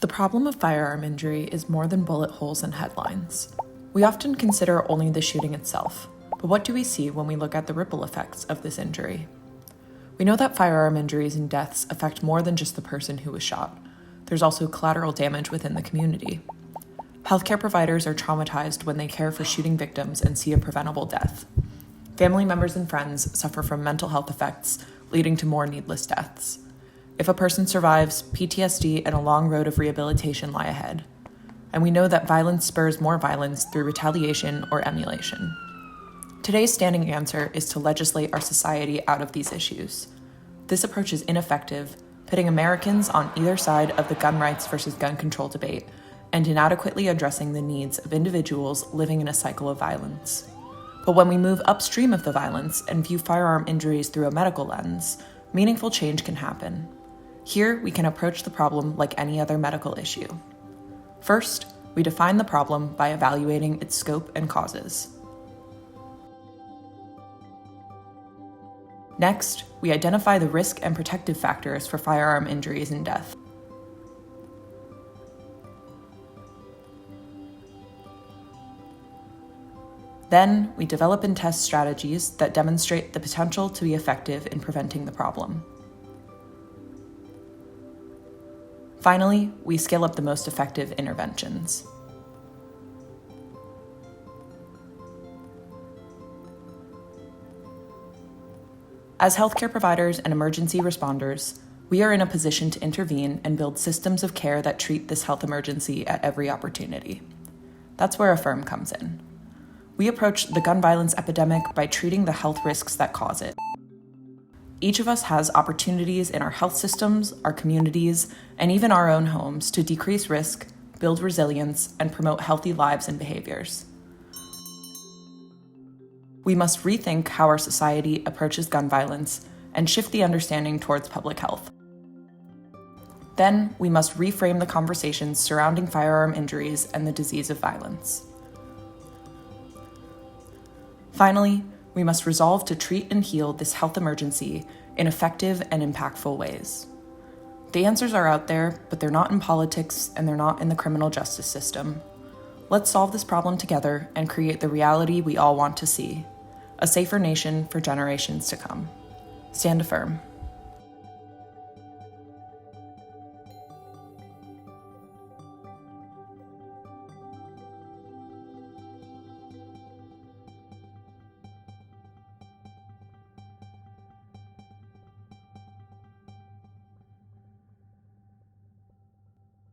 The problem of firearm injury is more than bullet holes and headlines. We often consider only the shooting itself, but what do we see when we look at the ripple effects of this injury? We know that firearm injuries and deaths affect more than just the person who was shot. There's also collateral damage within the community. Healthcare providers are traumatized when they care for shooting victims and see a preventable death. Family members and friends suffer from mental health effects, leading to more needless deaths. If a person survives, PTSD and a long road of rehabilitation lie ahead. And we know that violence spurs more violence through retaliation or emulation. Today's standing answer is to legislate our society out of these issues. This approach is ineffective, pitting Americans on either side of the gun rights versus gun control debate, and inadequately addressing the needs of individuals living in a cycle of violence. But when we move upstream of the violence and view firearm injuries through a medical lens, meaningful change can happen. Here, we can approach the problem like any other medical issue. First, we define the problem by evaluating its scope and causes. Next, we identify the risk and protective factors for firearm injuries and death. Then, we develop and test strategies that demonstrate the potential to be effective in preventing the problem. Finally, we scale up the most effective interventions. As healthcare providers and emergency responders, we are in a position to intervene and build systems of care that treat this health emergency at every opportunity. That's where AFFIRM comes in. We approach the gun violence epidemic by treating the health risks that cause it. Each of us has opportunities in our health systems, our communities, and even our own homes to decrease risk, build resilience, and promote healthy lives and behaviors. We must rethink how our society approaches gun violence and shift the understanding towards public health. Then, we must reframe the conversations surrounding firearm injuries and the disease of violence. Finally, we must resolve to treat and heal this health emergency in effective and impactful ways. The answers are out there, but they're not in politics and they're not in the criminal justice system. Let's solve this problem together and create the reality we all want to see: a safer nation for generations to come. Stand AFFIRM.